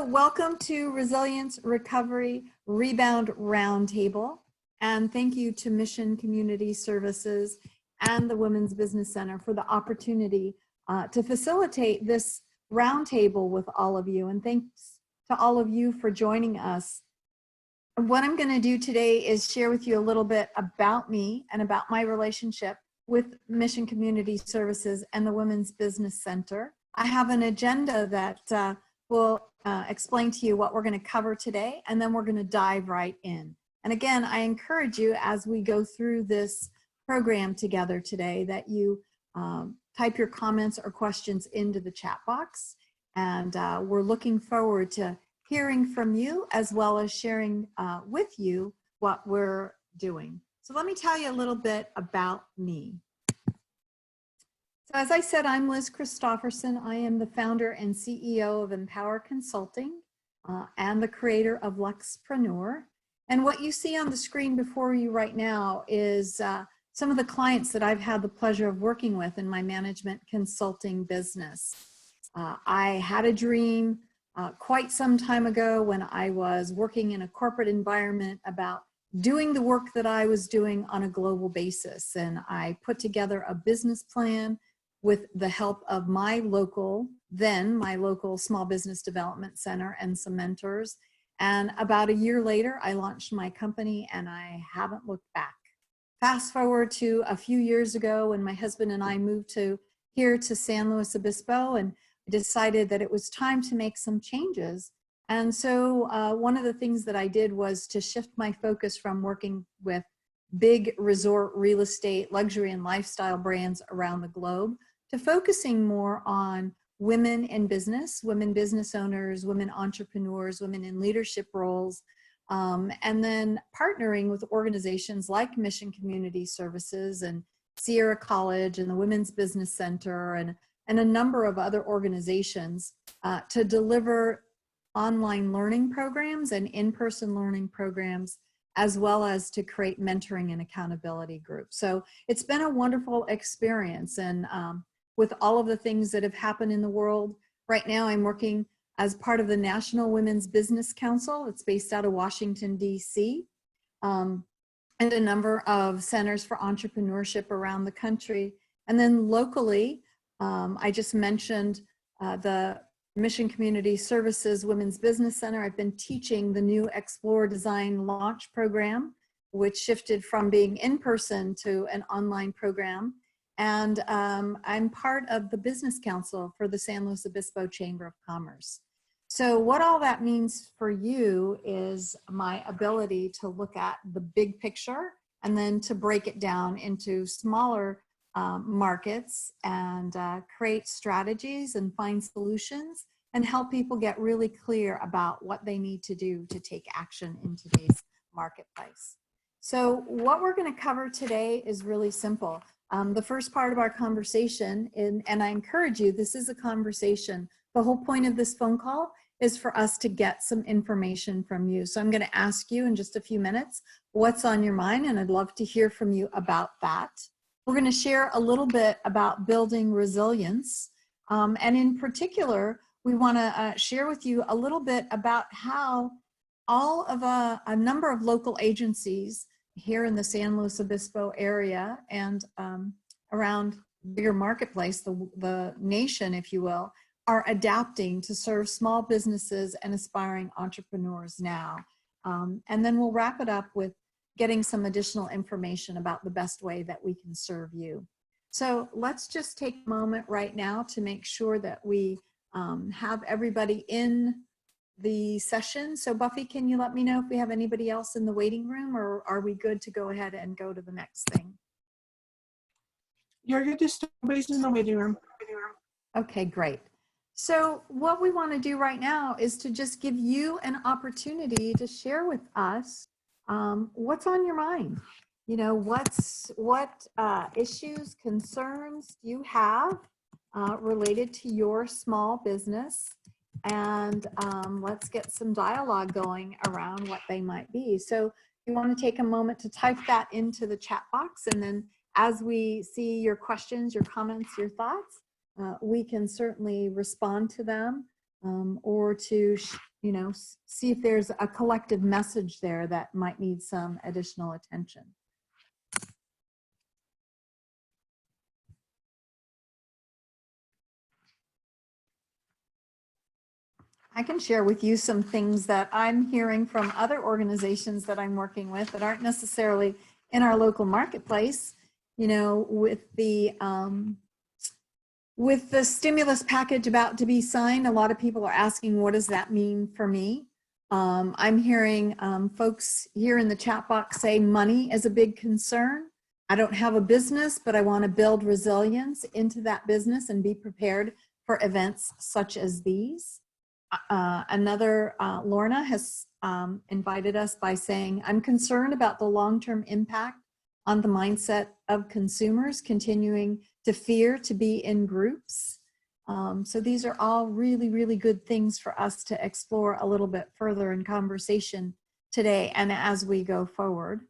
So welcome to Resilience Recovery Rebound Roundtable. And thank you to Mission Community Services and the Women's Business Center for the opportunity to facilitate this roundtable with all of you. And thanks to all of you for joining us. What I'm going to do today is share with you a little bit about me and about my relationship with Mission Community Services and the Women's Business Center. I have an agenda that will explain to you what we're going to cover today, and then we're going to dive right in. And again, I encourage you as we go through this program together today that you type your comments or questions into the chat box. And we're looking forward to hearing from you as well as sharing with you what we're doing. So let me tell you a little bit about me. So as I said, I'm Liz Christofferson. I am the founder and CEO of Empower Consulting and the creator of Luxpreneur. And what you see on the screen before you right now is some of the clients that I've had the pleasure of working with in my management consulting business. I had a dream quite some time ago when I was working in a corporate environment about doing the work that I was doing on a global basis. And I put together a business plan with the help of my local small business development center and some mentors. And about a year later, I launched my company and I haven't looked back. Fast forward to a few years ago when my husband and I moved here to San Luis Obispo and decided that it was time to make some changes. And so one of the things that I did was to shift my focus from working with big resort real estate, luxury and lifestyle brands around the globe to focusing more on women in business, women business owners, women entrepreneurs, women in leadership roles, and then partnering with organizations like Mission Community Services and Sierra College and the Women's Business Center and a number of other organizations to deliver online learning programs and in-person learning programs, as well as to create mentoring and accountability groups. So it's been a wonderful experience. And with all of the things that have happened in the world, right now I'm working as part of the National Women's Business Council. It's based out of Washington, D.C., and a number of centers for entrepreneurship around the country. And then locally, I just mentioned the Mission Community Services Women's Business Center. I've been teaching the new Explore Design Launch program, which shifted from being in person to an online program. And I'm part of the Business Council for the San Luis Obispo Chamber of Commerce. So what all that means for you is my ability to look at the big picture and then to break it down into smaller markets and create strategies and find solutions and help people get really clear about what they need to do to take action in today's marketplace. So what we're going to cover today is really simple. The first part of our conversation, and I encourage you, this is a conversation. The whole point of this phone call is for us to get some information from you. So I'm going to ask you in just a few minutes what's on your mind, and I'd love to hear from you about that. We're going to share a little bit about building resilience. And in particular, we want to share with you a little bit about how all of a number of local agencies here in the San Luis Obispo area and around bigger marketplace, the nation, if you will, are adapting to serve small businesses and aspiring entrepreneurs now. And then we'll wrap it up with getting some additional information about the best way that we can serve you. So let's just take a moment right now to make sure that we have everybody in the session. So Buffy, can you let me know if we have anybody else in the waiting room, or are we good to go ahead and go to the next thing? You're good to start. Nobody's in the waiting room. Okay, great. So what we want to do right now is to just give you an opportunity to share with us what's on your mind. You know, what issues, concerns you have related to your small business, and let's get some dialogue going around what they might be. So you want to take a moment to type that into the chat box, and then as we see your questions, your comments, your thoughts, we can certainly respond to them or to see if there's a collective message there that might need some additional attention. I can share with you some things that I'm hearing from other organizations that I'm working with that aren't necessarily in our local marketplace. With the stimulus package about to be signed, a lot of people are asking, what does that mean for me? I'm hearing folks here in the chat box say money is a big concern. I don't have a business, but I want to build resilience into that business and be prepared for events such as these. Lorna has invited us by saying, I'm concerned about the long-term impact on the mindset of consumers continuing to fear to be in groups. So these are all really, really good things for us to explore a little bit further in conversation today and as we go forward.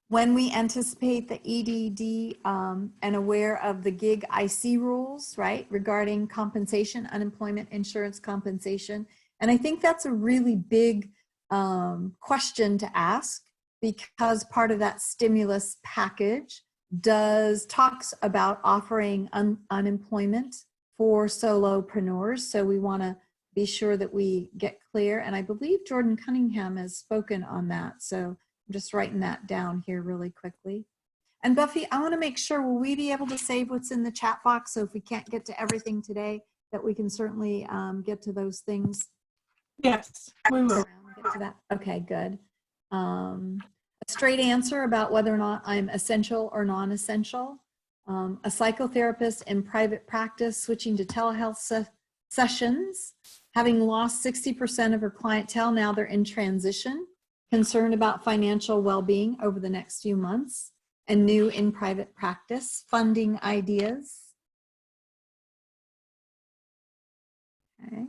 When we anticipate the EDD and aware of the gig IC rules, right, regarding compensation, unemployment insurance compensation. And I think that's a really big question to ask, because part of that stimulus package talks about offering unemployment for solopreneurs. So we want to be sure that we get clear. And I believe Jordan Cunningham has spoken on that. So I'm just writing that down here really quickly. And Buffy, I want to make sure, will we be able to save what's in the chat box? So if we can't get to everything today, that we can certainly get to those things. Yes, we will. Get to that. Okay, good. A straight answer about whether or not I'm essential or non-essential. A psychotherapist in private practice switching to telehealth sessions, having lost 60% of her clientele, now they're in transition. Concerned about financial well-being over the next few months, and new in private practice, funding ideas. Okay.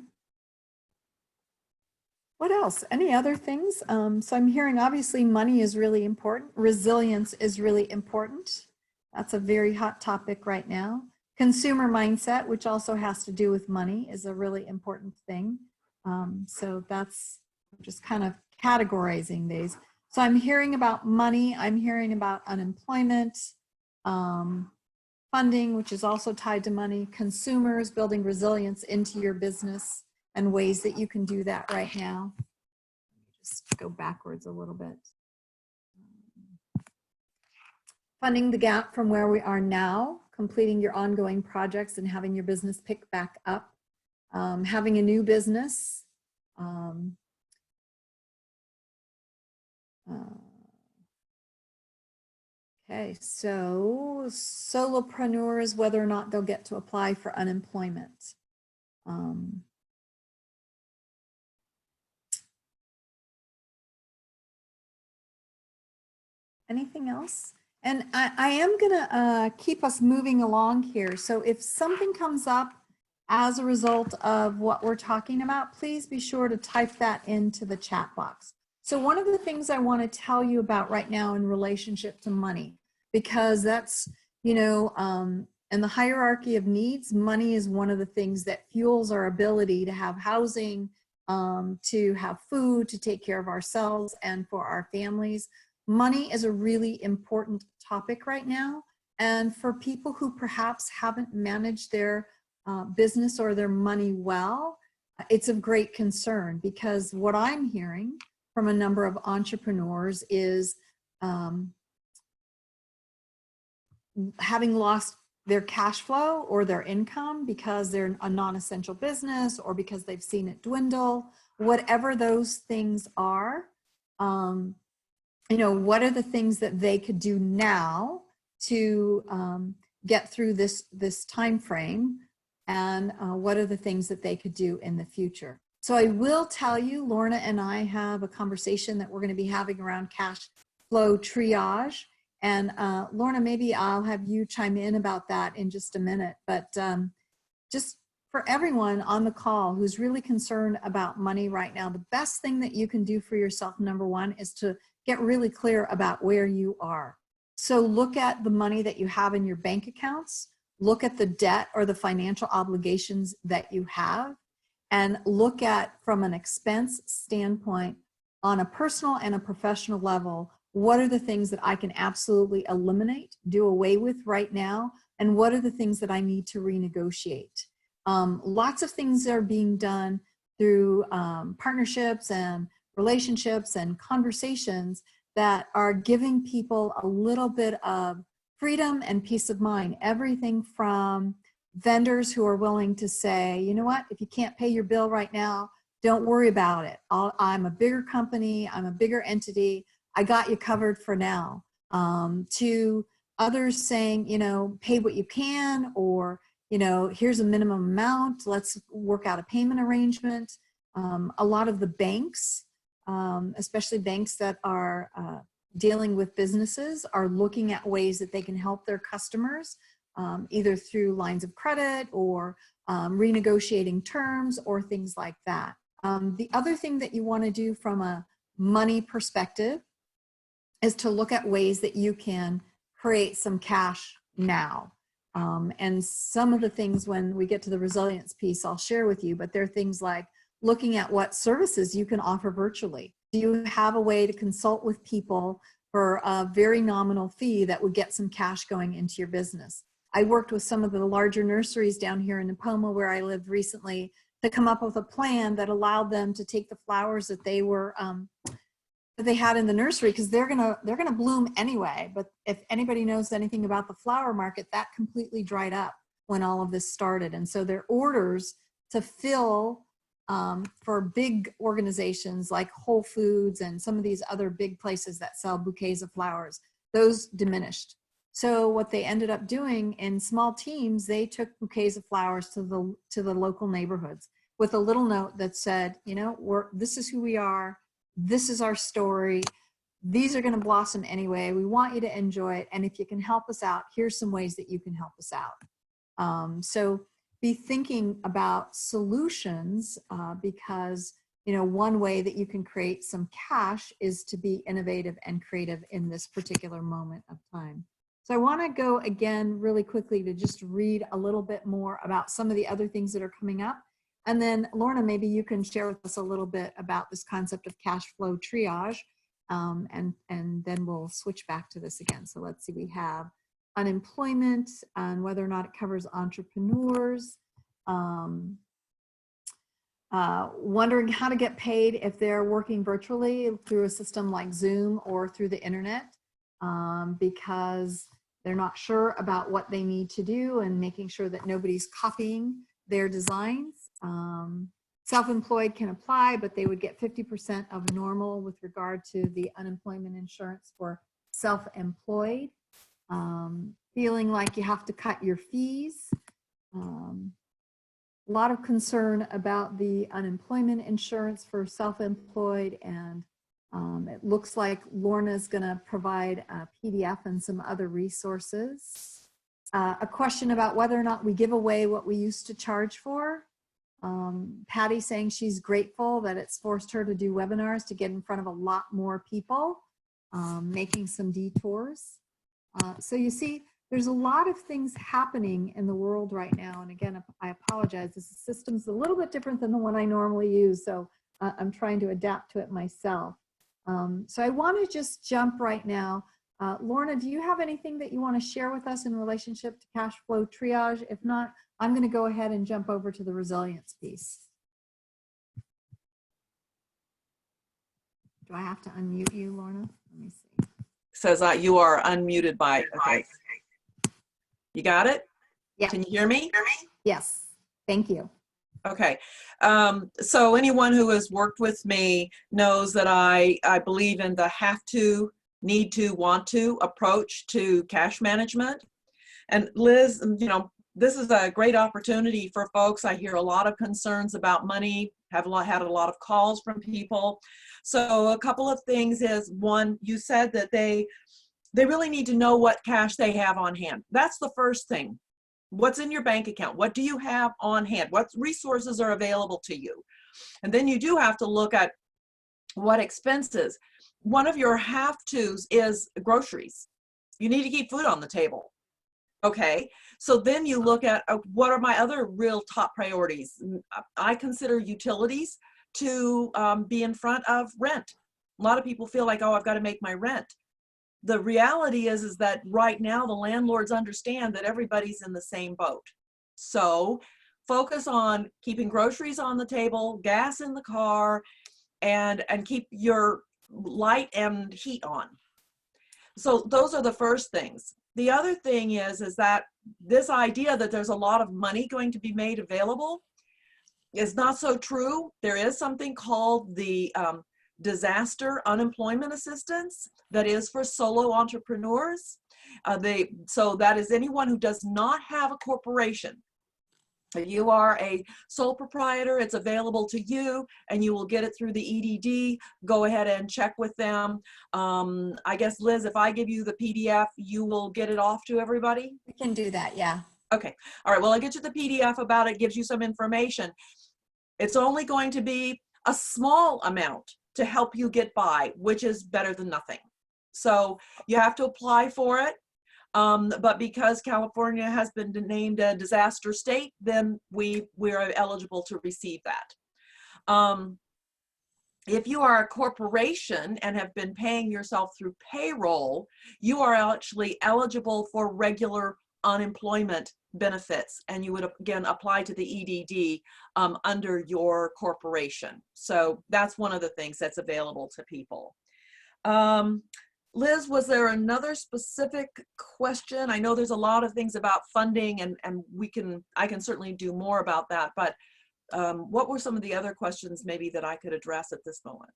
What else? Any other things? So I'm hearing obviously money is really important. Resilience is really important. That's a very hot topic right now. Consumer mindset, which also has to do with money, is a really important thing. So that's just kind of categorizing these. So I'm hearing about money, I'm hearing about unemployment, funding, which is also tied to money, consumers, building resilience into your business and ways that you can do that right now. Just go backwards a little bit. Funding the gap from where we are now, completing your ongoing projects and having your business pick back up, having a new business, okay, so solopreneurs, whether or not they'll get to apply for unemployment. Anything else? And I am gonna keep us moving along here. So if something comes up as a result of what we're talking about, please be sure to type that into the chat box. So one of the things I want to tell you about right now in relationship to money, because that's, in the hierarchy of needs, money is one of the things that fuels our ability to have housing, to have food, to take care of ourselves and for our families. Money is a really important topic right now. And for people who perhaps haven't managed their business or their money well, it's of great concern, because what I'm hearing from a number of entrepreneurs is having lost their cash flow or their income because they're a non-essential business or because they've seen it dwindle, whatever those things are. What are the things that they could do now to get through this time frame, and what are the things that they could do in the future? So I will tell you, Lorna and I have a conversation that we're going to be having around cash flow triage. And Lorna, maybe I'll have you chime in about that in just a minute. But just for everyone on the call who's really concerned about money right now, the best thing that you can do for yourself, number one, is to get really clear about where you are. So look at the money that you have in your bank accounts. look at the debt or the financial obligations that you have, and look at, from an expense standpoint, on a personal and a professional level, what are the things that I can absolutely eliminate, do away with right now, and what are the things that I need to renegotiate? Lots of things are being done through partnerships and relationships and conversations that are giving people a little bit of freedom and peace of mind. Everything from vendors who are willing to say, you know what, if you can't pay your bill right now, don't worry about it. I'm a bigger company, I'm a bigger entity, I got you covered for now. To others saying, you know, pay what you can, or, you know, here's a minimum amount, let's work out a payment arrangement. A lot of the banks, especially banks that are dealing with businesses, are looking at ways that they can help their customers, either through lines of credit or renegotiating terms or things like that. The other thing that you want to do from a money perspective is to look at ways that you can create some cash now. And some of the things, when we get to the resilience piece, I'll share with you, but there are things like looking at what services you can offer virtually. Do you have a way to consult with people for a very nominal fee that would get some cash going into your business? I worked with some of the larger nurseries down here in Napoma, where I lived recently, to come up with a plan that allowed them to take the flowers that they were that they had in the nursery, because they're gonna bloom anyway. But if anybody knows anything about the flower market, that completely dried up when all of this started. And so their orders to fill for big organizations like Whole Foods and some of these other big places that sell bouquets of flowers, those diminished. So what they ended up doing in small teams, they took bouquets of flowers to the local neighborhoods with a little note that said, you know, this is who we are. This is our story. These are going to blossom anyway. We want you to enjoy it. And if you can help us out, here's some ways that you can help us out. So be thinking about solutions, because, you know, one way that you can create some cash is to be innovative and creative in this particular moment of time. So I want to go again really quickly to just read a little bit more about some of the other things that are coming up. And then Lorna, maybe you can share with us a little bit about this concept of cash flow triage, and then we'll switch back to this again. So let's see, we have unemployment and whether or not it covers entrepreneurs, wondering how to get paid if they're working virtually through a system like Zoom or through the internet, because they're not sure about what they need to do, and making sure that nobody's copying their designs. Self-employed can apply, but they would get 50% of normal with regard to the unemployment insurance for self-employed. Feeling like you have to cut your fees. A lot of concern about the unemployment insurance for self-employed, and it looks like Lorna's going to provide a PDF and some other resources. A question about whether or not we give away what we used to charge for. Patty saying she's grateful that it's forced her to do webinars to get in front of a lot more people, making some detours. So you see, there's a lot of things happening in the world right now. And again, I apologize, this system's a little bit different than the one I normally use, so I'm trying to adapt to it myself. So I want to just jump right now. Lorna, do you have anything that you want to share with us in relationship to cash flow triage? If not, I'm going to go ahead and jump over to the resilience piece. Do I have to unmute you, Lorna? Let me see. Says you are unmuted by, okay. You got it? Yeah. Can you hear me? Yes, thank you. Okay, so anyone who has worked with me knows that I believe in the have to, need to, want to approach to cash management. And Liz, you know, this is a great opportunity for folks. I hear a lot of concerns about money, had a lot of calls from people. So a couple of things is, one, you said that they really need to know what cash they have on hand. That's the first thing. What's in your bank account? What do you have on hand? What resources are available to you? And then you do have to look at what expenses. One of your have-tos is groceries. You need to keep food on the table. Okay, so then you look at what are my other real top priorities? I consider utilities to be in front of rent. A lot of people feel like, oh, I've got to make my rent. The reality is that right now the landlords understand that everybody's in the same boat. So focus on keeping groceries on the table, gas in the car, and keep your light and heat on. So those are the first things. The other thing is that this idea that there's a lot of money going to be made available is not so true. There is something called the disaster unemployment assistance that is for solo entrepreneurs. So that is anyone who does not have a corporation. If you are a sole proprietor, it's available to you and you will get it through the EDD. Go ahead and check with them. I guess, Liz, if I give you the PDF, you will get it off to everybody? We can do that, yeah. Okay. All right. Well, I'll get you the PDF about it, gives you some information. It's only going to be a small amount to help you get by, which is better than nothing. So you have to apply for it. But because California has been named a disaster state, then we are eligible to receive that. If you are a corporation and have been paying yourself through payroll, you are actually eligible for regular unemployment benefits, and you would again apply to the EDD under your corporation. So that's one of the things that's available to people. Liz, was there another specific question? I know there's a lot of things about funding, and I can certainly do more about that, but what were some of the other questions maybe that I could address at this moment?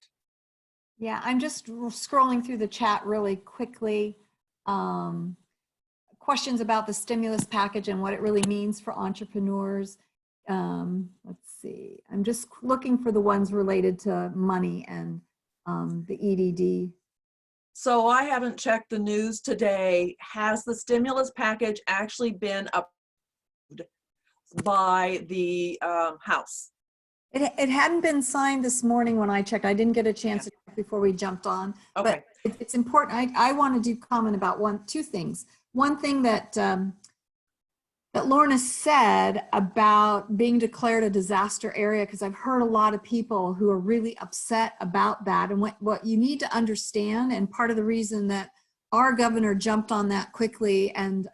Yeah, I'm just scrolling through the chat really quickly. Questions about the stimulus package and what it really means for entrepreneurs. Let's see, I'm just looking for the ones related to money and the EDD. So I haven't checked the news today. Has the stimulus package actually been approved by the House? It hadn't been signed this morning when I checked. I didn't get a chance to check before we jumped on. Okay. But it's important. I want to do comment about two things. One thing that that Lorna said about being declared a disaster area, because I've heard a lot of people who are really upset about that. And what you need to understand, and part of the reason that our governor jumped on that quickly, and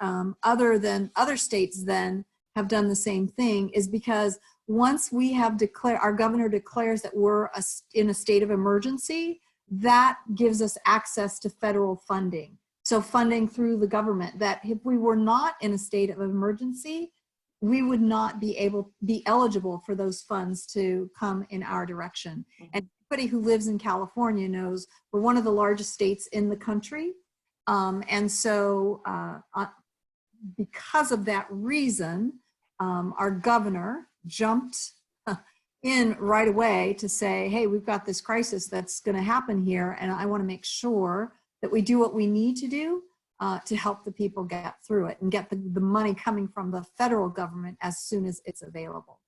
other states then have done the same thing, is because once we have declared, our governor declares that we're in a state of emergency, that gives us access to federal funding. So funding through the government, that if we were not in a state of emergency, we would not be eligible for those funds to come in our direction. And anybody who lives in California knows we're one of the largest states in the country. And so because of that reason, our governor jumped in right away to say, hey, we've got this crisis that's going to happen here, and I want to make sure that we do what we need to do to help the people get through it and get the money coming from the federal government as soon as it's available.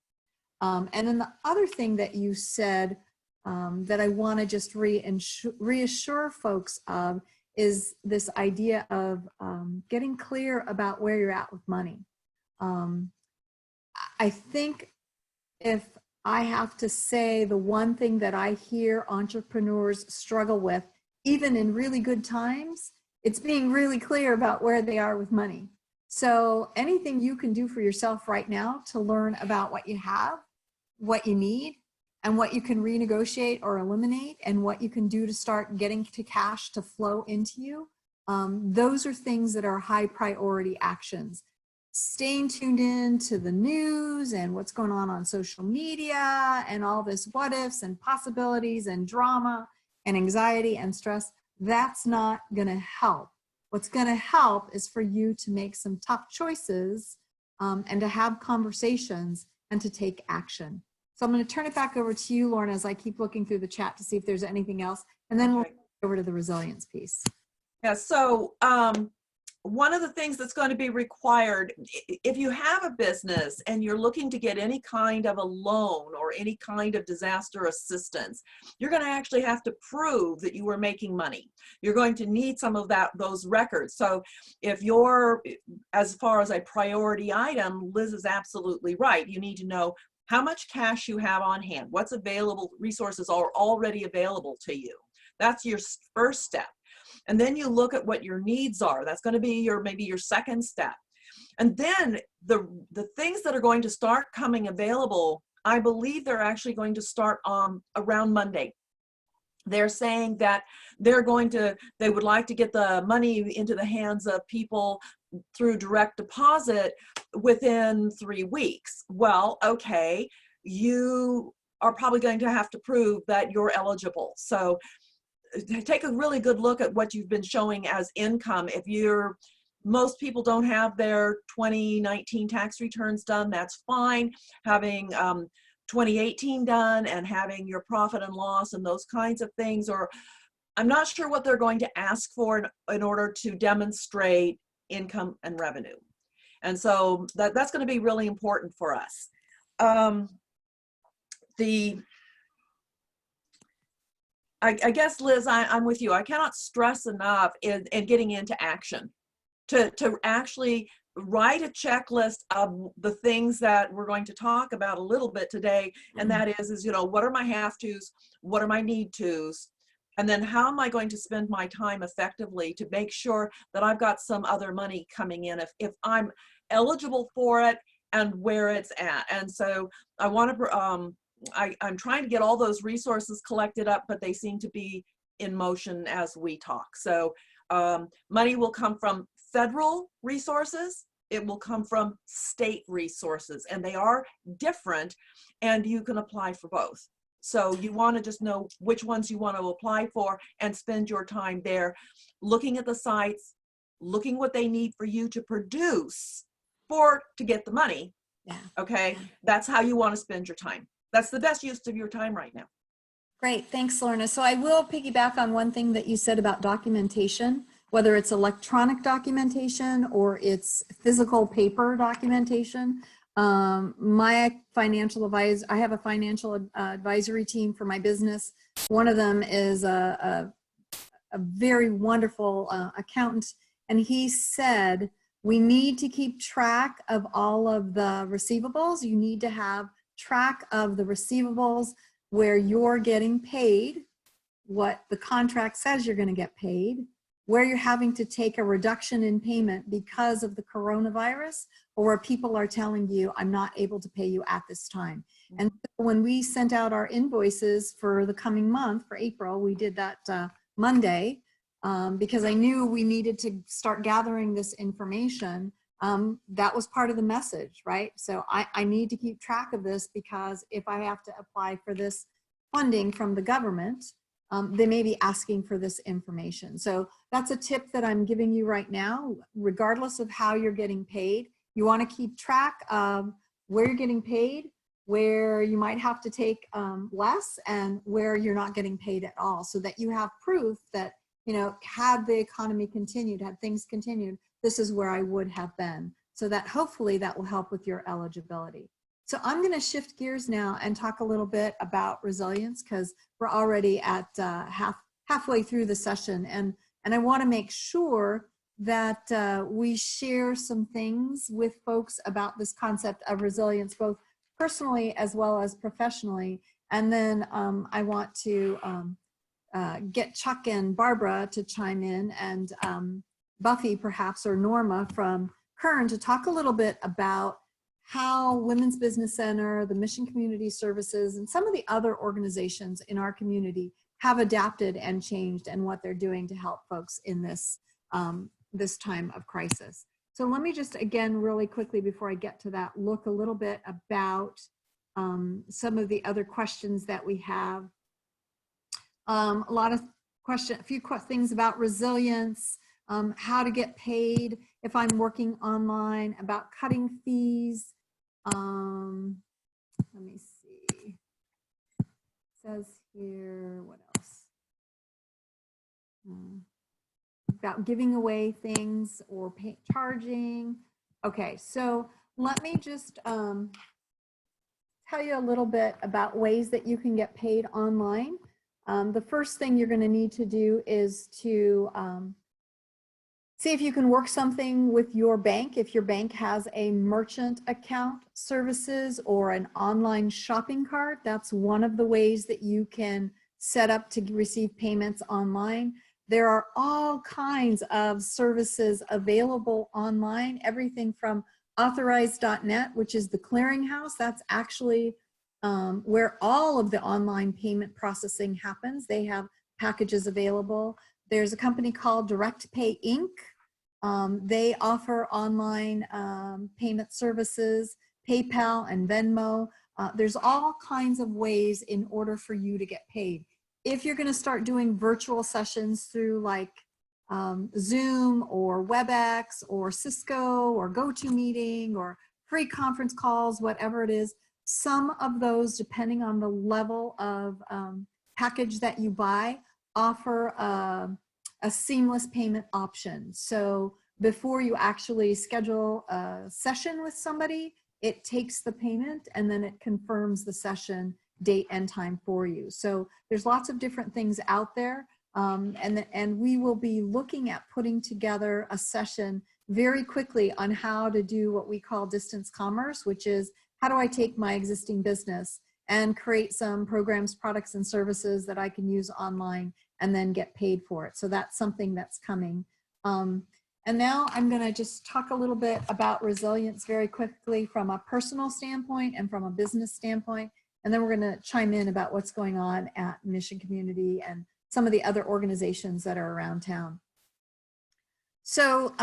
And then the other thing that you said that I want to just reassure folks of is this idea of getting clear about where you're at with money. I think if I have to say the one thing that I hear entrepreneurs struggle with, even in really good times, it's being really clear about where they are with money. So anything you can do for yourself right now to learn about what you have, what you need, and what you can renegotiate or eliminate, and what you can do to start getting to cash to flow into you, those are things that are high priority actions. Staying tuned in to the news and what's going on social media and all this what ifs and possibilities and drama and anxiety and stress, that's not going to help. What's going to help is for you to make some tough choices and to have conversations and to take action. So I'm going to turn it back over to you, Lorna, as I keep looking through the chat to see if there's anything else, and then we'll go over to the resilience piece. Yeah, so one of the things that's going to be required, if you have a business and you're looking to get any kind of a loan or any kind of disaster assistance, you're going to actually have to prove that you were making money. You're going to need some of those records. So if you're, as far as a priority item, Liz is absolutely right. You need to know how much cash you have on hand, what's available, resources are already available to you. That's your first step. And then you look at what your needs are. That's going to be maybe your second step. And then the things that are going to start coming available, I believe they're actually going to start around Monday. They're saying that they would like to get the money into the hands of people through direct deposit within 3 weeks. Well, okay, you are probably going to have to prove that you're eligible. So take a really good look at what you've been showing as income. Most people don't have their 2019 tax returns done, that's fine. Having 2018 done and having your profit and loss and those kinds of things, or I'm not sure what they're going to ask for in order to demonstrate income and revenue. And so that's going to be really important for us. I guess, Liz, I'm with you. I cannot stress enough in getting into action to actually write a checklist of the things that we're going to talk about a little bit today. And that is, what are my have tos? What are my need tos? And then how am I going to spend my time effectively to make sure that I've got some other money coming in if I'm eligible for it and where it's at. And so I want to, I'm trying to get all those resources collected up, but they seem to be in motion as we talk. So money will come from federal resources. It will come from state resources, and they are different, and you can apply for both. So you want to just know which ones you want to apply for and spend your time there, looking at the sites, looking what they need for you to produce to get the money. Yeah. Okay. That's how you want to spend your time. That's the best use of your time right now. Great. Thanks, Lorna. So I will piggyback on one thing that you said about documentation, whether it's electronic documentation or it's physical paper documentation. My financial advisor, I have a financial advisory team for my business. One of them is a very wonderful accountant, and he said, we need to keep track of all of the receivables. You need to have track of the receivables where you're getting paid, what the contract says you're going to get paid, where you're having to take a reduction in payment because of the coronavirus, or where people are telling you, I'm not able to pay you at this time. And when we sent out our invoices for the coming month, for April, we did that Monday, because I knew we needed to start gathering this information. That was part of the message, right? So I need to keep track of this, because if I have to apply for this funding from the government, they may be asking for this information. So that's a tip that I'm giving you right now. Regardless of how you're getting paid, you want to keep track of where you're getting paid, where you might have to take less, and where you're not getting paid at all, so that you have proof that, had the economy continued, had things continued, this is where I would have been. So that hopefully that will help with your eligibility. So I'm going to shift gears now and talk a little bit about resilience, because we're already at halfway through the session, and I want to make sure that we share some things with folks about this concept of resilience, both personally as well as professionally. And then I want to get Chuck and Barbara to chime in, and Buffy perhaps, or Norma from Kern, to talk a little bit about how Women's Business Center, the Mission Community Services, and some of the other organizations in our community have adapted and changed, and what they're doing to help folks in this, this time of crisis. So let me just, again, really quickly before I get to that, look a little bit about some of the other questions that we have. A few things about resilience, how to get paid if I'm working online, about cutting fees. Let me see. It says here, what else? about giving away things or charging. Okay, so let me just tell you a little bit about ways that you can get paid online. The first thing you're going to need to do is to see if you can work something with your bank. If your bank has a merchant account services or an online shopping cart, that's one of the ways that you can set up to receive payments online. There are all kinds of services available online, everything from authorized.net, which is the clearinghouse. That's actually where all of the online payment processing happens. They have packages available. There's a company called Direct Pay Inc. They offer online payment services, PayPal and Venmo. There's all kinds of ways in order for you to get paid. If you're going to start doing virtual sessions through like Zoom or WebEx or Cisco or GoToMeeting or free conference calls, whatever it is, some of those, depending on the level of package that you buy, offer a seamless payment option. So before you actually schedule a session with somebody, it takes the payment and then it confirms the session date and time for you. So there's lots of different things out there. And we will be looking at putting together a session very quickly on how to do what we call distance commerce, which is how do I take my existing business and create some programs, products, and services that I can use online and then get paid for it. So that's something that's coming. And now I'm going to just talk a little bit about resilience very quickly from a personal standpoint and from a business standpoint. And then we're going to chime in about what's going on at Mission Community and some of the other organizations that are around town. So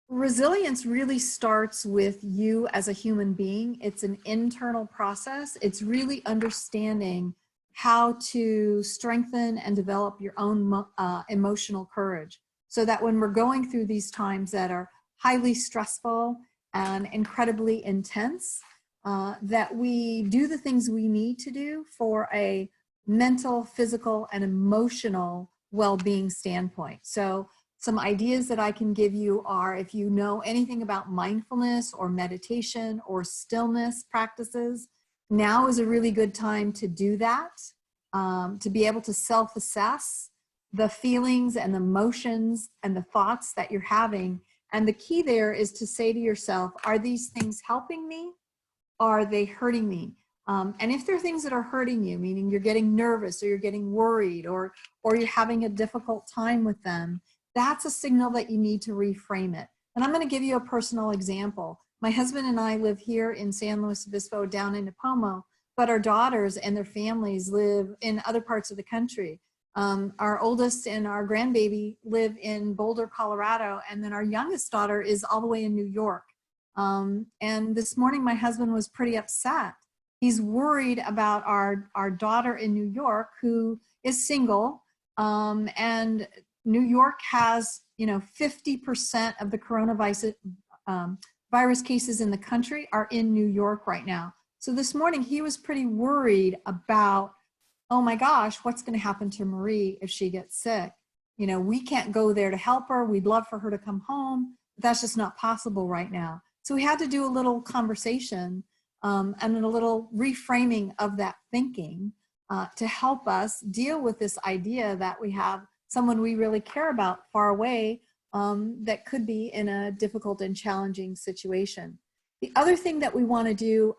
resilience really starts with you as a human being. It's an internal process. It's really understanding how to strengthen and develop your own emotional courage so that when we're going through these times that are highly stressful and incredibly intense, that we do the things we need to do for a mental, physical, and emotional well-being standpoint. So some ideas that I can give you are, if you know anything about mindfulness or meditation or stillness practices, now is a really good time to do that, to be able to self-assess the feelings and the emotions and the thoughts that you're having. And the key there is to say to yourself, are these things helping me? Are they hurting me? And if there are things that are hurting you, meaning you're getting nervous or you're getting worried or you're having a difficult time with them, that's a signal that you need to reframe it. And I'm going to give you a personal example. My husband and I live here in San Luis Obispo down in Nipomo, but our daughters and their families live in other parts of the country. Our oldest and our grandbaby live in Boulder, Colorado, and then our youngest daughter is all the way in New York. And this morning my husband was pretty upset. He's worried about our daughter in New York who is single, and New York has, 50% of the coronavirus virus cases in the country are in New York right now. So this morning he was pretty worried about, oh my gosh, what's going to happen to Marie if she gets sick? We can't go there to help her. We'd love for her to come home, but that's just not possible right now. So we had to do a little conversation and a little reframing of that thinking to help us deal with this idea that we have someone we really care about far away that could be in a difficult and challenging situation. The other thing that we want to do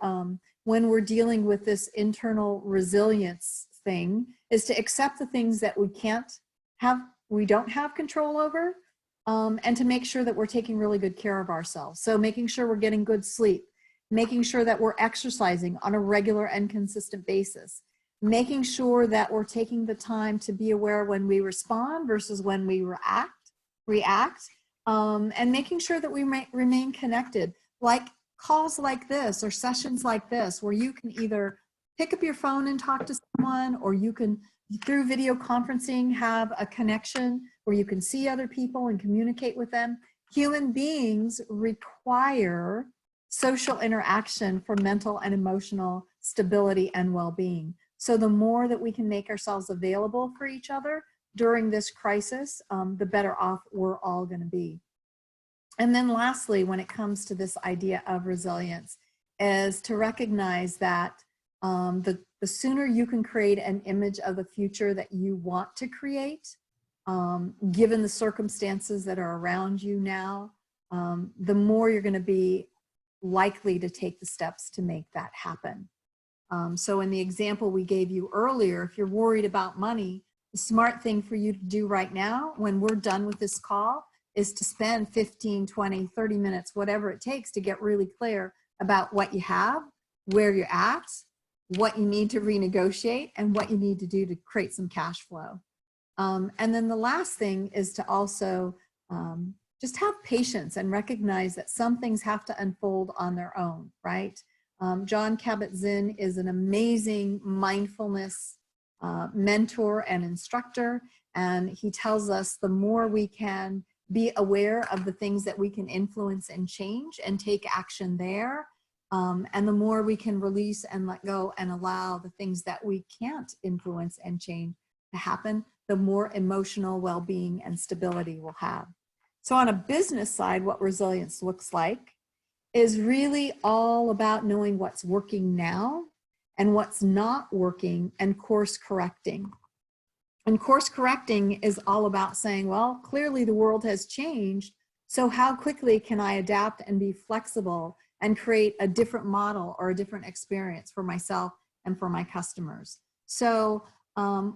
when we're dealing with this internal resilience thing is to accept the things that we don't have control over, and to make sure that we're taking really good care of ourselves. So making sure we're getting good sleep, making sure that we're exercising on a regular and consistent basis, making sure that we're taking the time to be aware when we respond versus when we react, and making sure that we remain connected, like calls like this or sessions like this, where you can either pick up your phone and talk to someone, or you can, through video conferencing, have a connection where you can see other people and communicate with them. Human beings require social interaction for mental and emotional stability and well-being. So the more that we can make ourselves available for each other, during this crisis, the better off we're all going to be. And then lastly, when it comes to this idea of resilience, is to recognize that the sooner you can create an image of the future that you want to create, given the circumstances that are around you now, the more you're going to be likely to take the steps to make that happen. So in the example we gave you earlier, if you're worried about money, the smart thing for you to do right now, when we're done with this call, is to spend 15, 20, 30 minutes, whatever it takes, to get really clear about what you have, where you're at, what you need to renegotiate, and what you need to do to create some cash flow. And then the last thing is to also just have patience and recognize that some things have to unfold on their own, right? John Kabat-Zinn is an amazing mindfulness mentor and instructor, and he tells us the more we can be aware of the things that we can influence and change and take action there, and the more we can release and let go and allow the things that we can't influence and change to happen, the more emotional well-being and stability we'll have. So on a business side, what resilience looks like is really all about knowing what's working now and what's not working, and course correcting. And course correcting is all about saying, well, clearly the world has changed, so how quickly can I adapt and be flexible and create a different model or a different experience for myself and for my customers? So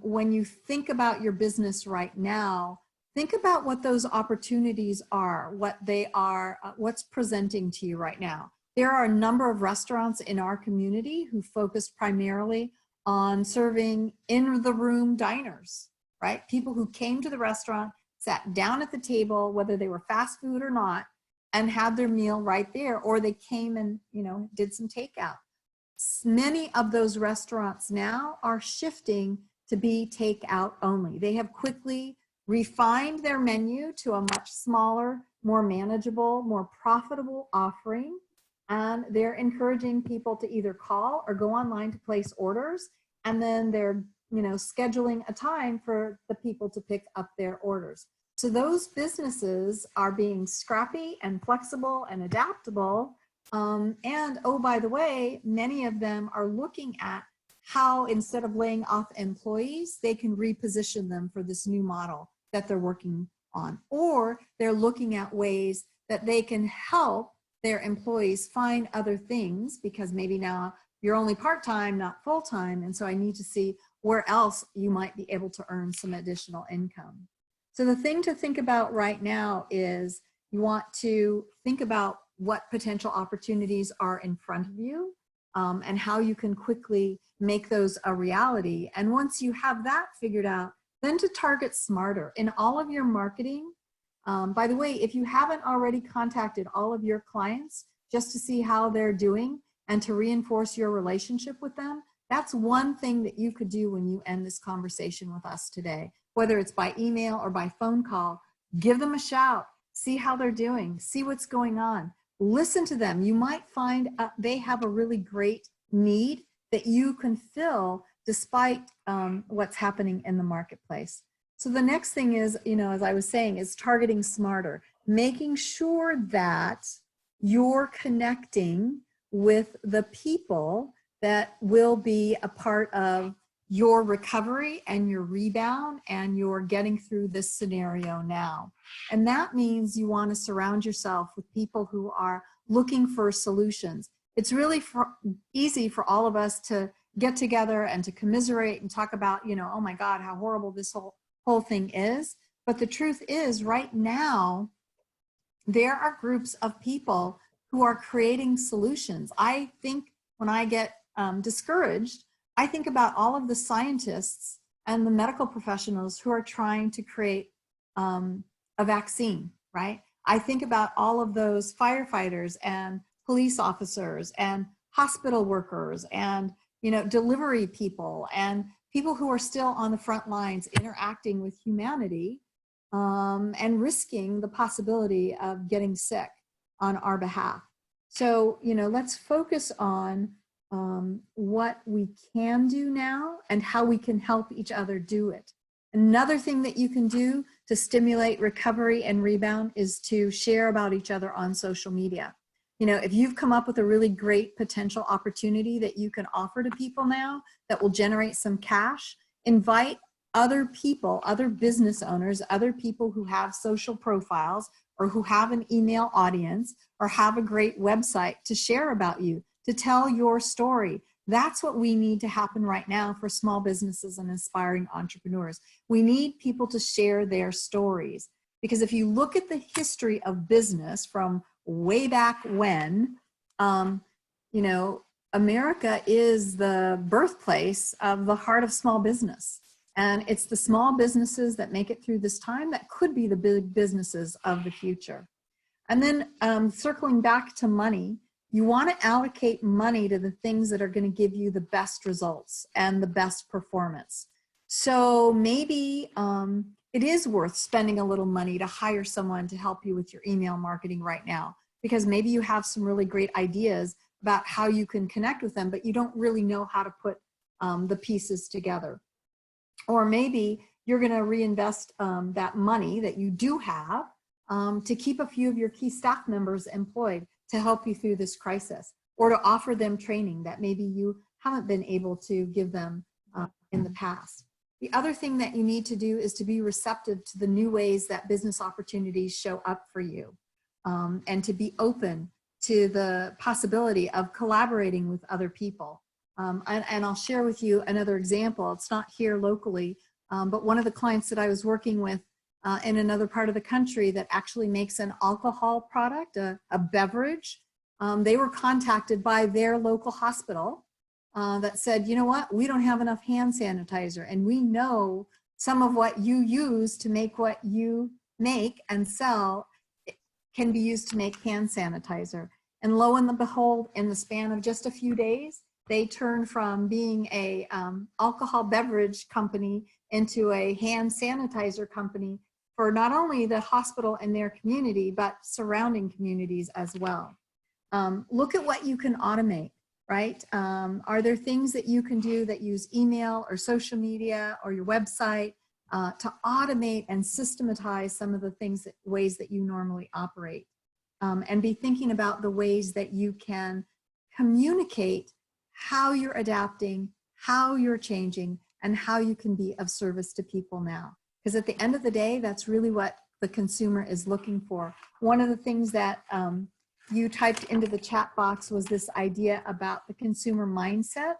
when you think about your business right now, think about what those opportunities are, what they are, what's presenting to you right now. There are a number of restaurants in our community who focus primarily on serving in the room diners, right? People who came to the restaurant, sat down at the table, whether they were fast food or not, and had their meal right there, or they came and, you know, did some takeout. Many of those restaurants now are shifting to be takeout only. They have quickly refined their menu to a much smaller, more manageable, more profitable offering. And they're encouraging people to either call or go online to place orders. And then they're, you know, scheduling a time for the people to pick up their orders. So those businesses are being scrappy and flexible and adaptable. And oh, by the way, many of them are looking at how, instead of laying off employees, they can reposition them for this new model that they're working on. Or they're looking at ways that they can help their employees find other things, because maybe now you're only part-time, not full-time, and so I need to see where else you might be able to earn some additional income. So the thing to think about right now is you want to think about what potential opportunities are in front of you, and how you can quickly make those a reality. And once you have that figured out, then to target smarter in all of your marketing. By the way, if you haven't already contacted all of your clients just to see how they're doing and to reinforce your relationship with them, that's one thing that you could do when you end this conversation with us today. Whether it's by email or by phone call, give them a shout, see how they're doing, see what's going on, listen to them. You might find they have a really great need that you can fill despite what's happening in the marketplace. So the next thing is, you know, as I was saying, is targeting smarter, making sure that you're connecting with the people that will be a part of your recovery and your rebound and your getting through this scenario now. And that means you want to surround yourself with people who are looking for solutions. It's really easy for all of us to get together and to commiserate and talk about, you know, oh my God, how horrible this whole thing is. But the truth is, right now, there are groups of people who are creating solutions. I think when I get discouraged, I think about all of the scientists and the medical professionals who are trying to create a vaccine, right? I think about all of those firefighters and police officers and hospital workers and, you know, delivery people and people who are still on the front lines interacting with humanity and risking the possibility of getting sick on our behalf. So, you know, let's focus on what we can do now and how we can help each other do it. Another thing that you can do to stimulate recovery and rebound is to share about each other on social media. You know, if you've come up with a really great potential opportunity that you can offer to people now that will generate some cash, invite other people, other business owners, other people who have social profiles or who have an email audience or have a great website to share about you, to tell your story. That's what we need to happen right now for small businesses and aspiring entrepreneurs. We need people to share their stories, because if you look at the history of business from way back when, you know, America is the birthplace of the heart of small business. And it's the small businesses that make it through this time that could be the big businesses of the future. And then circling back to money, you want to allocate money to the things that are going to give you the best results and the best performance. So maybe it is worth spending a little money to hire someone to help you with your email marketing right now, because maybe you have some really great ideas about how you can connect with them, but you don't really know how to put the pieces together. Or maybe you're going to reinvest that money that you do have to keep a few of your key staff members employed to help you through this crisis, or to offer them training that maybe you haven't been able to give them in the past. The other thing that you need to do is to be receptive to the new ways that business opportunities show up for you, and to be open to the possibility of collaborating with other people. And I'll share with you another example. It's not here locally, but one of the clients that I was working with in another part of the country that actually makes an alcohol product, a beverage, they were contacted by their local hospital that said, you know what, we don't have enough hand sanitizer, and we know some of what you use to make what you make and sell can be used to make hand sanitizer. And lo and behold, in the span of just a few days, they turned from being a alcohol beverage company into a hand sanitizer company for not only the hospital and their community, but surrounding communities as well. Look at what you can automate, right? Are there things that you can do that use email or social media or your website to automate and systematize some of the ways that you normally operate? And be thinking about the ways that you can communicate how you're adapting, how you're changing, and how you can be of service to people now. Because at the end of the day, that's really what the consumer is looking for. One of the things that you typed into the chat box was this idea about the consumer mindset.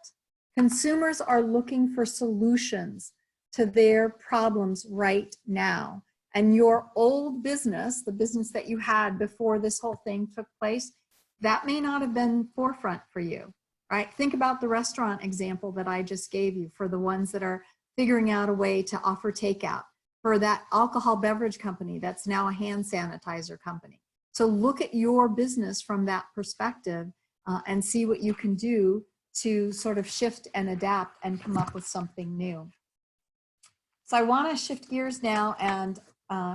Consumers are looking for solutions to their problems right now. And your old business, the business that you had before this whole thing took place, that may not have been forefront for you, right? Think about the restaurant example that I just gave you for the ones that are figuring out a way to offer takeout, for that alcohol beverage company that's now a hand sanitizer company. So look at your business from that perspective and see what you can do to sort of shift and adapt and come up with something new. So I want to shift gears now and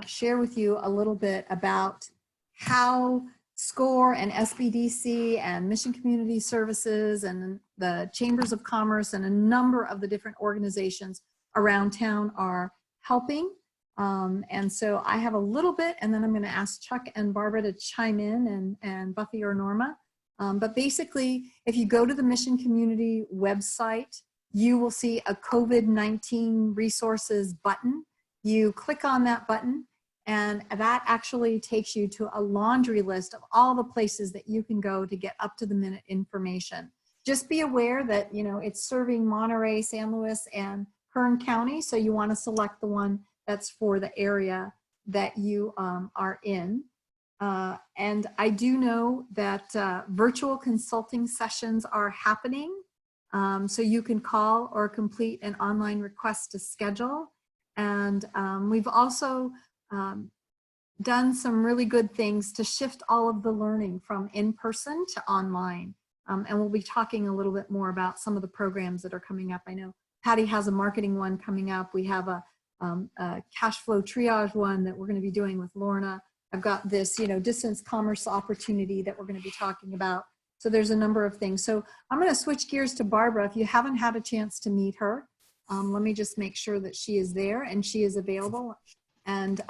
share with you a little bit about how SCORE and SBDC and Mission Community Services and the Chambers of Commerce and a number of the different organizations around town are helping. And so I have a little bit, and then I'm going to ask Chuck and Barbara to chime in, and Buffy or Norma. But basically, if you go to the Mission Community website, you will see a COVID-19 resources button. You click on that button, and that actually takes you to a laundry list of all the places that you can go to get up-to-the-minute information. Just be aware that, you know, it's serving Monterey, San Luis, and Kern County, so you want to select the one that's for the area that you are in. And I do know that virtual consulting sessions are happening. So you can call or complete an online request to schedule. And we've also done some really good things to shift all of the learning from in-person to online. And we'll be talking a little bit more about some of the programs that are coming up. I know Patty has a marketing one coming up. We have a cash flow triage one that we're going to be doing with Lorna. I've got this, you know, distance commerce opportunity that we're going to be talking about. So there's a number of things. So I'm going to switch gears to Barbara. If you haven't had a chance to meet her, Let me just make sure that she is there and she is available. And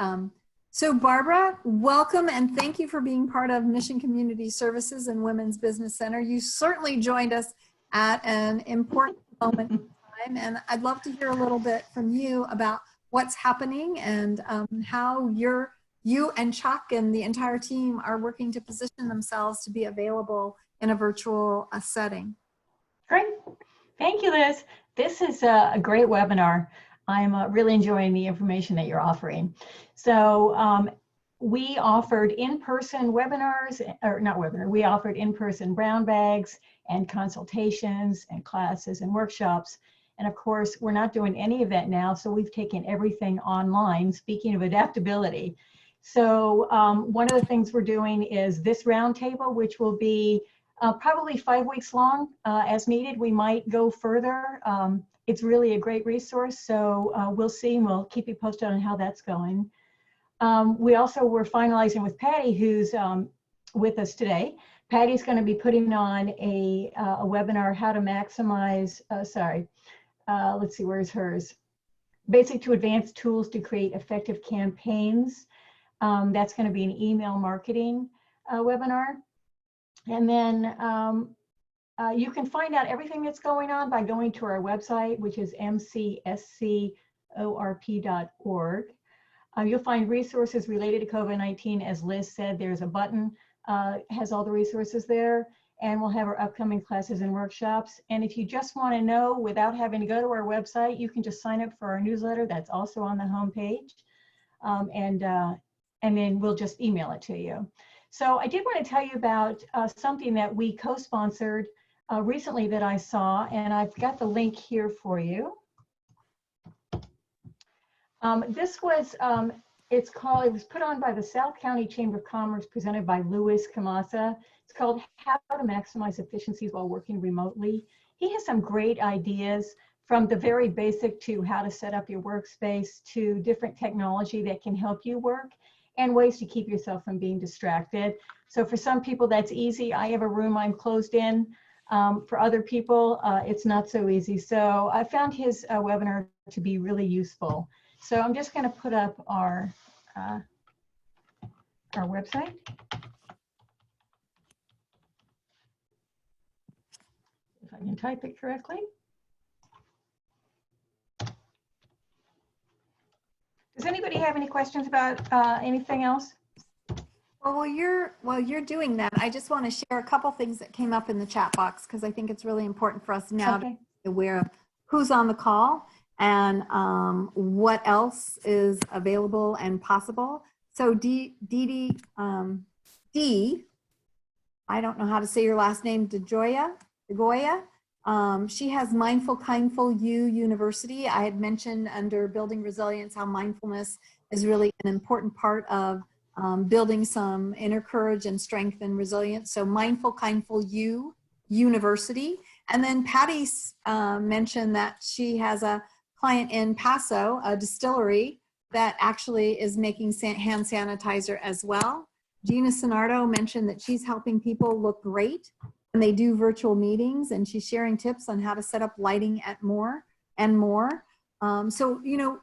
so Barbara, welcome and thank you for being part of Mission Community Services and Women's Business Center. You certainly joined us at an important moment in time, and I'd love to hear a little bit from you about what's happening and how you and Chuck and the entire team are working to position themselves to be available in a virtual setting. Great. Thank you, Liz. This is a great webinar. I'm really enjoying the information that you're offering. So we offered in-person webinars, or not webinar, we offered in-person brown bags and consultations and classes and workshops. And of course, we're not doing any of that now, so we've taken everything online, speaking of adaptability. So one of the things we're doing is this roundtable, which will be probably 5 weeks long as needed. We might go further. It's really a great resource, so we'll see, and we'll keep you posted on how that's going. We also were finalizing with Patty, who's with us today. Patty's going to be putting on a webinar, how to maximize, let's see, where's hers? Basic to advanced tools to create effective campaigns. That's going to be an email marketing webinar. And then you can find out everything that's going on by going to our website, which is mcscorp.org. You'll find resources related to COVID-19. As Liz said, there's a button, has all the resources there, and we'll have our upcoming classes and workshops. And if you just want to know without having to go to our website, you can just sign up for our newsletter. That's also on the homepage. And then we'll just email it to you. So I did want to tell you about something that we co-sponsored recently that I saw, and I've got the link here for you. This was, it was put on by the South County Chamber of Commerce, presented by Louis Camasa. It's called How to Maximize Efficiencies While Working Remotely. He has some great ideas, from the very basic to how to set up your workspace to different technology that can help you work, and ways to keep yourself from being distracted. So for some people that's easy. I have a room I'm closed in. For other people, it's not so easy. So I found his webinar to be really useful. So I'm just going to put up our website. If I can type it correctly. Does anybody have any questions about anything else? Well, while you're doing that, I just want to share a couple things that came up in the chat box, because I think it's really important for us now to be aware of who's on the call and what else is available and possible. So D, I don't know how to say your last name, DeGoya. She has Mindful Kindful You University. I had mentioned under Building Resilience how mindfulness is really an important part of building some inner courage and strength and resilience. So Mindful Kindful You University. And then Patty mentioned that she has a client in Paso, a distillery that actually is making hand sanitizer as well. Gina Sonardo mentioned that she's helping people look great when they do virtual meetings, and she's sharing tips on how to set up lighting at more and more. So, you know,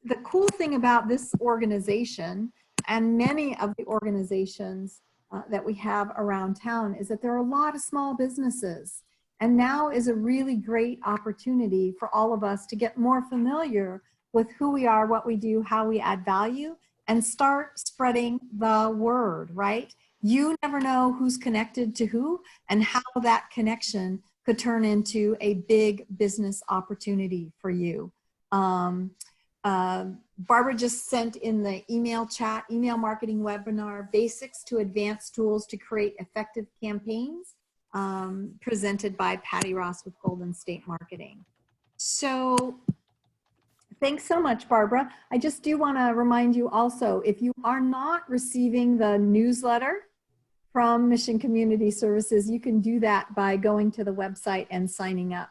the cool thing about this organization and many of the organizations that we have around town is that there are a lot of small businesses. And now is a really great opportunity for all of us to get more familiar with who we are, what we do, how we add value, and start spreading the word, right? You never know who's connected to who and how that connection could turn into a big business opportunity for you. Barbara just sent in the email chat, email marketing webinar, basics to advanced tools to create effective campaigns, presented by Patty Ross with Golden State Marketing. So thanks so much, Barbara. I just do want to remind you also, if you are not receiving the newsletter from Mission Community Services, you can do that by going to the website and signing up,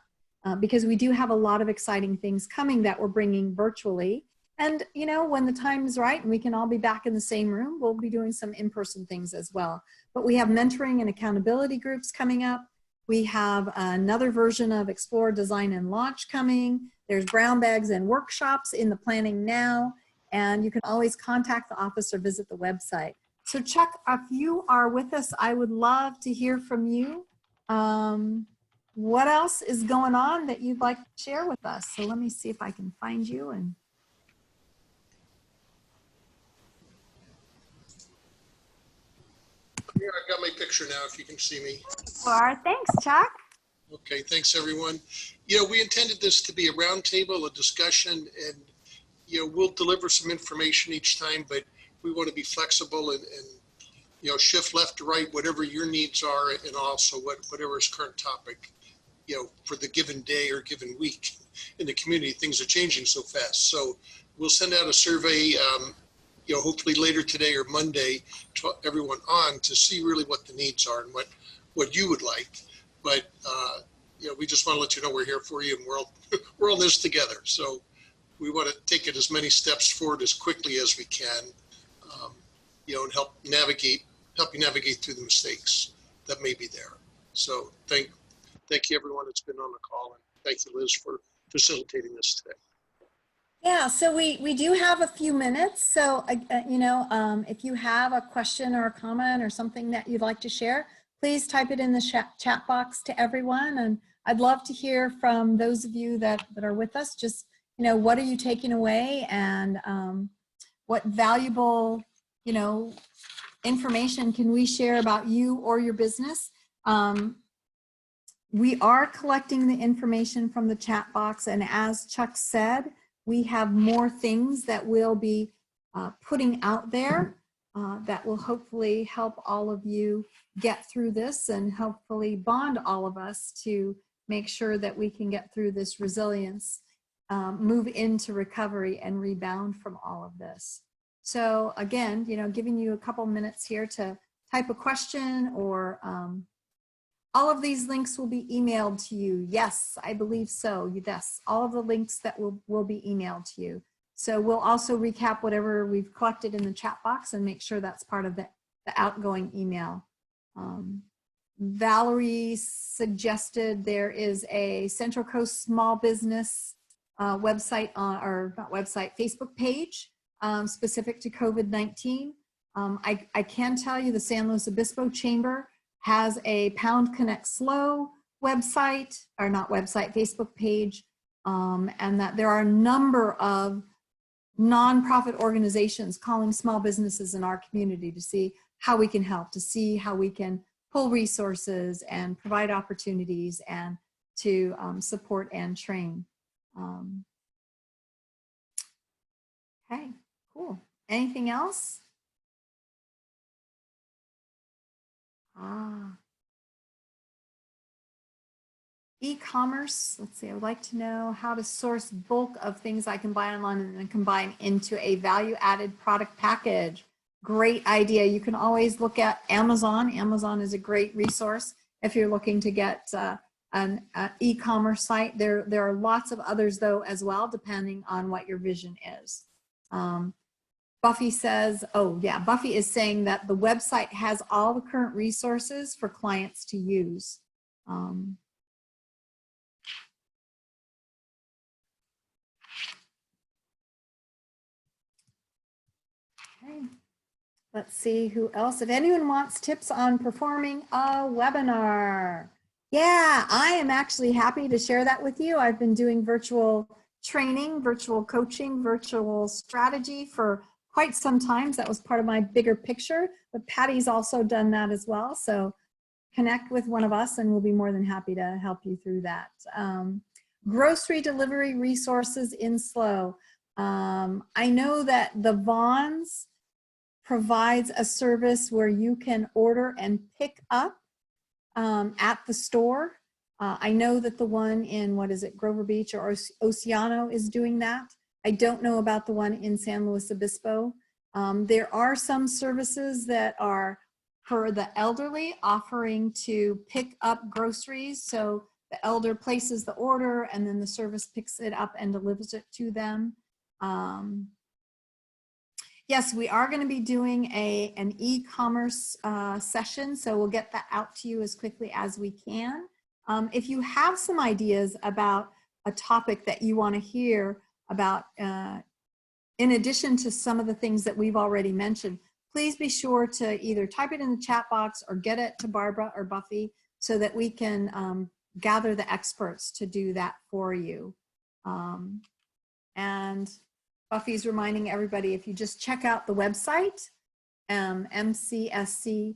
because we do have a lot of exciting things coming that we're bringing virtually. And, you know, when the time is right and we can all be back in the same room, we'll be doing some in-person things as well. But we have mentoring and accountability groups coming up. We have another version of Explore, Design, and Launch coming. There's brown bags and workshops in the planning now, and you can always contact the office or visit the website. So Chuck, if you are with us, I would love to hear from you. What else is going on that you'd like to share with us? So let me see if I can find you. And Here, I've got my picture now, if you can see me. well, thanks, Chuck. Okay, thanks, everyone. You know, we intended this to be a roundtable, a discussion, and, you know, we'll deliver some information each time, but we want to be flexible and you know, shift left to right, whatever your needs are, and also whatever is current topic, you know, for the given day or given week in the community. Things are changing so fast. So we'll send out a survey, you know, hopefully later today or Monday to everyone on to see really what the needs are and what you would like. But, you know, we just want to let you know we're here for you, and we're all this together. So we want to take it as many steps forward as quickly as we can, you know, and help you navigate through the mistakes that may be there. So thank you, everyone that's been on the call, and thank you, Liz, for facilitating this today. Yeah, so we do have a few minutes. So, you know, if you have a question or a comment or something that you'd like to share, please type it in the chat box to everyone. And I'd love to hear from those of you that are with us. Just, you know, what are you taking away, and what valuable, you know, information can we share about you or your business? We are collecting the information from the chat box, and as Chuck said, we have more things that we'll be putting out there that will hopefully help all of you get through this, and hopefully bond all of us to make sure that we can get through this resilience, move into recovery and rebound from all of this. So again, you know, giving you a couple minutes here to type a question, or all of these links will be emailed to you. Yes, I believe so. Yes, all of the links that will be emailed to you. So we'll also recap whatever we've collected in the chat box and make sure that's part of the outgoing email. Valerie suggested there is a Central Coast Small Business website, or not website, Facebook page specific to COVID-19. I can tell you the San Luis Obispo Chamber has a Pound Connect Slow website, or not website, Facebook page, and that there are a number of nonprofit organizations calling small businesses in our community to see how we can help, to see how we can pull resources and provide opportunities, and to support and train. Okay, cool. Anything else? E-commerce, let's see, I would like to know how to source bulk of things I can buy online and then combine into a value-added product package. Great idea. You can always look at Amazon. Amazon is a great resource if you're looking to get an e-commerce site. There are lots of others though as well, depending on what your vision is. Buffy says, oh yeah, Buffy is saying that the website has all the current resources for clients to use. Okay. Let's see who else. If anyone wants tips on performing a webinar. Yeah, I am actually happy to share that with you. I've been doing virtual training, virtual coaching, virtual strategy for quite some time. That was part of my bigger picture, but Patty's also done that as well. So connect with one of us and we'll be more than happy to help you through that. Grocery delivery resources in SLO. I know that the Vons provides a service where you can order and pick up at the store. I know that the one in, what is it, Grover Beach or Oceano is doing that. I don't know about the one in San Luis Obispo. There are some services that are for the elderly offering to pick up groceries. So the elder places the order and then the service picks it up and delivers it to them. Yes, we are going to be doing an e-commerce session, so we'll get that out to you as quickly as we can. If you have some ideas about a topic that you want to hear about, in addition to some of the things that we've already mentioned, please be sure to either type it in the chat box or get it to Barbara or Buffy so that we can gather the experts to do that for you. And Buffy's reminding everybody, if you just check out the website, mcscorp.org.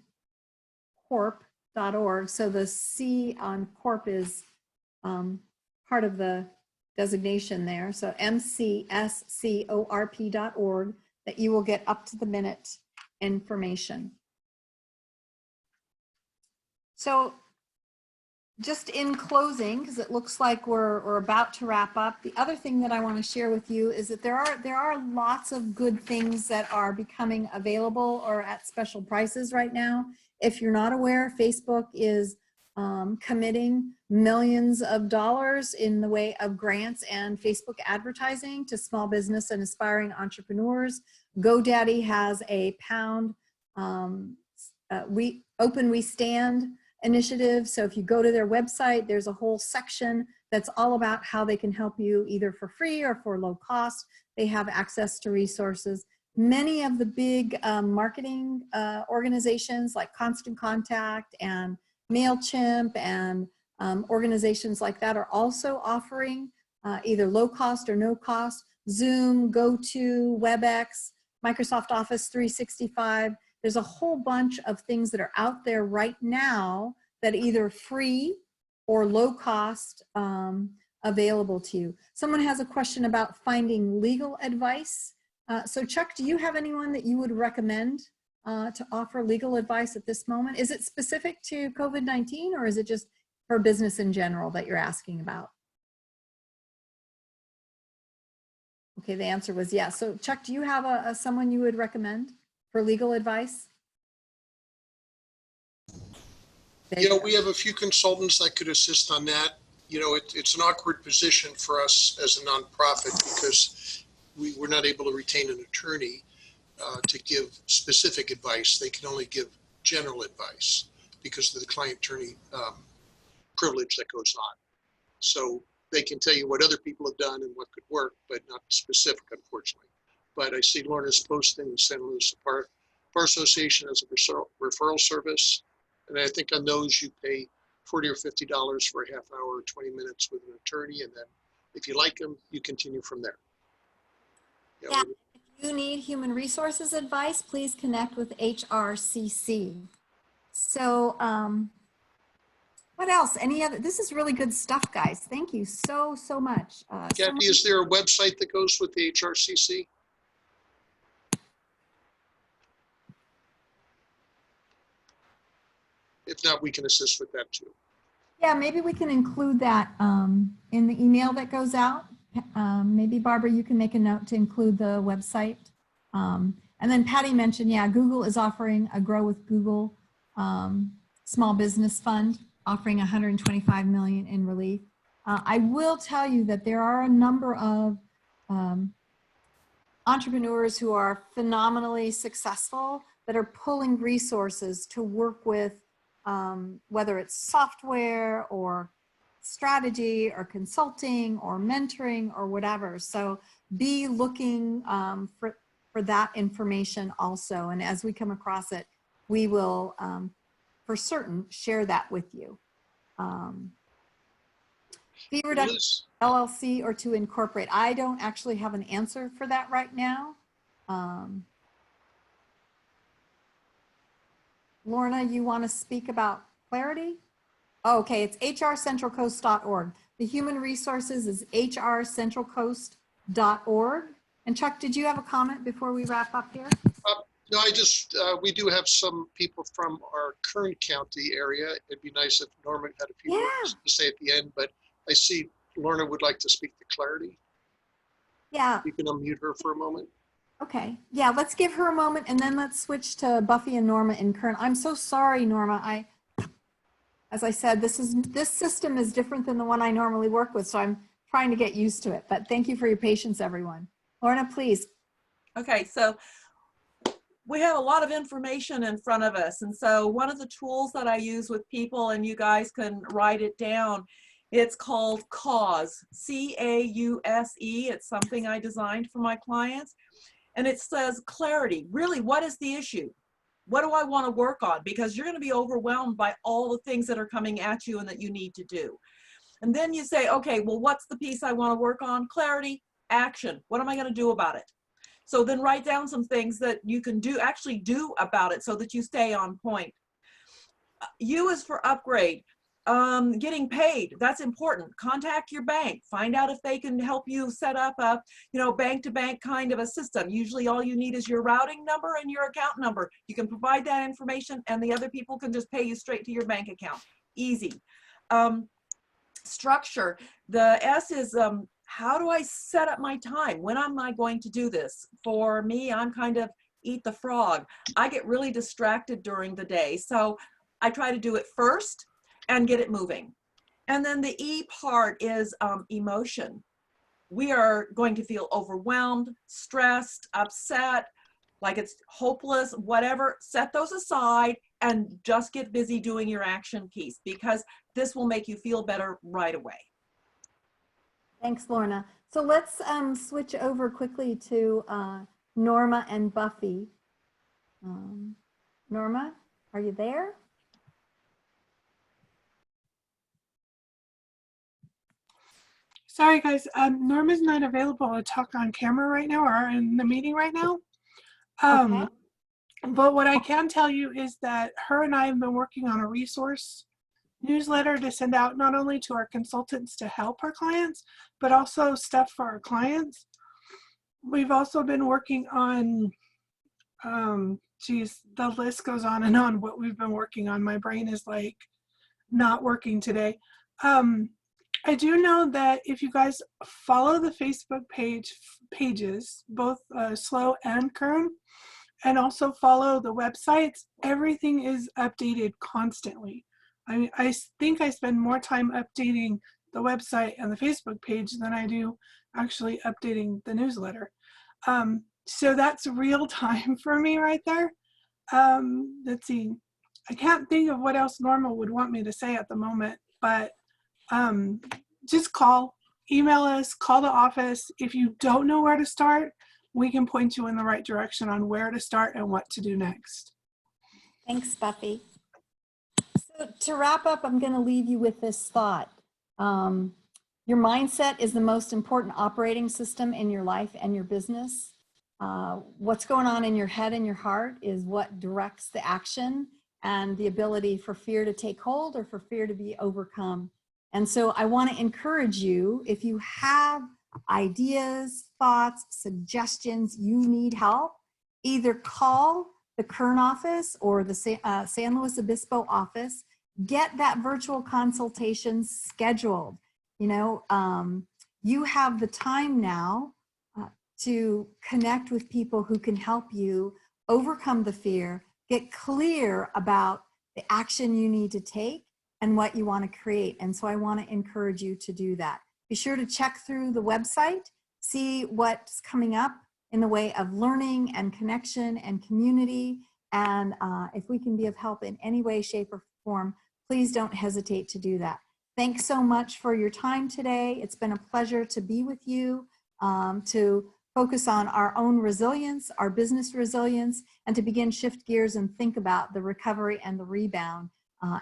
So the C on corp is part of the designation there. So mcscorp.org, that you will get up to the minute information. So just in closing, because it looks like we're about to wrap up, the other thing that I want to share with you is that there are lots of good things that are becoming available or at special prices right now. If you're not aware, Facebook is committing millions of dollars in the way of grants and Facebook advertising to small business and aspiring entrepreneurs. GoDaddy has a pound We Stand initiative. So if you go to their website, there's a whole section that's all about how they can help you either for free or for low cost. They have access to resources. Many of the big marketing organizations like Constant Contact and MailChimp and organizations like that are also offering either low cost or no cost. Zoom, GoTo, WebEx, Microsoft Office 365. There's a whole bunch of things that are out there right now that are either free or low cost available to you. Someone has a question about finding legal advice. So Chuck, do you have anyone that you would recommend to offer legal advice at this moment? Is it specific to COVID-19 or is it just for business in general that you're asking about? Okay, the answer was yes. So Chuck, do you have someone you would recommend for legal advice? You know, we have a few consultants that could assist on that. You know, it's an awkward position for us as a nonprofit because we're not able to retain an attorney to give specific advice. They can only give general advice because of the client attorney privilege that goes on. So they can tell you what other people have done and what could work, but not specific, unfortunately. But I see Lorna's posting the San Luis Bar Association as a referral service. And I think on those you pay $40 or $50 for a half hour or 20 minutes with an attorney. And then if you like them, you continue from there. You know, Yeah. If you need human resources advice, please connect with HRCC. So what else? Any other? This is really good stuff, guys. Thank you so much. Kathy, is there a website that goes with the HRCC? If not, we can assist with that too. Yeah, maybe we can include that in the email that goes out. Maybe Barbara, you can make a note to include the website. And then Patty mentioned, yeah, Google is offering a Grow with Google small business fund, offering $125 million in relief. I will tell you that there are a number of entrepreneurs who are phenomenally successful that are pulling resources to work with whether it's software or strategy or consulting or mentoring or whatever. So be looking for that information also. And as we come across it, we will for certain share that with you. Fee reduction LLC or to incorporate. I don't actually have an answer for that right now. Lorna, you want to speak about clarity? Oh, okay, it's hrcentralcoast.org. The human resources is hrcentralcoast.org. And Chuck, did you have a comment before we wrap up here? No, I just, we do have some people from our Kern County area. It'd be nice if Norma had a few words to say at the end, but I see Lorna would like to speak to clarity. Yeah. You can unmute her for a moment. Okay, yeah, let's give her a moment and then let's switch to Buffy and Norma in Kern. I'm so sorry, Norma. As I said, this system is different than the one I normally work with, so I'm trying to get used to it. But thank you for your patience, everyone. Lorna, please. Okay, so we have a lot of information in front of us. And so one of the tools that I use with people, and you guys can write it down, It's called CAUSE, C-A-U-S-E. It's something I designed for my clients. And it says clarity. Really, what is the issue? What do I want to work on? Because you're going to be overwhelmed by all the things that are coming at you and that you need to do. And then you say, okay, well, what's the piece I want to work on? Clarity, action. What am I going to do about it? So then write down some things that you can actually do about it so that you stay on point. U is for upgrade. Getting paid, that's important. Contact your bank. Find out if they can help you set up a, bank-to-bank kind of a system. Usually all you need is your routing number and your account number. You can provide that information and the other people can just pay you straight to your bank account. Easy. Structure. The S is how do I set up my time? When am I going to do this? For me, I'm kind of eat the frog. I get really distracted during the day. So I try to do it first and get it moving. And then the E part is emotion. We are going to feel overwhelmed, stressed, upset, like it's hopeless, whatever. Set those aside and just get busy doing your action piece, because this will make you feel better right away. Thanks, Lorna. So let's switch over quickly to Norma and Buffy. Norma, are you there? Sorry, guys. Norma's not available to talk on camera right now or in the meeting right now. Okay. But what I can tell you is that her and I have been working on a resource newsletter to send out not only to our consultants to help our clients, but also stuff for our clients. We've also been working on, geez, the list goes on and on what we've been working on. My brain is like not working today. I do know that if you guys follow the Facebook pages, both Slow and Kern, and also follow the websites, everything is updated constantly. I think I spend more time updating the website and the Facebook page than I do actually updating the newsletter. So that's real time for me right there. Let's see. I can't think of what else Norma would want me to say at the moment, but just call, email us, call the office. If you don't know where to start, we can point you in the right direction on where to start and what to do next. Thanks, Buffy. So to wrap up, I'm going to leave you with this thought. Your mindset is the most important operating system in your life and your business. What's going on in your head and your heart is what directs the action and the ability for fear to take hold or for fear to be overcome. And so I want to encourage you, if you have ideas, thoughts, suggestions, you need help, either call the Kern office or the San Luis Obispo office, get that virtual consultation scheduled. You have the time now to connect with people who can help you overcome the fear, get clear about the action you need to take and what you want to create. And so I want to encourage you to do that. Be sure to check through the website, see what's coming up in the way of learning and connection and community. And if we can be of help in any way, shape, or form, please don't hesitate to do that. Thanks so much for your time today. It's been a pleasure to be with you, to focus on our own resilience, our business resilience, and to begin shift gears and think about the recovery and the rebound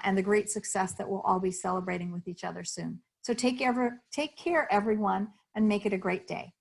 and the great success that we'll all be celebrating with each other soon. So take care, everyone, and make it a great day.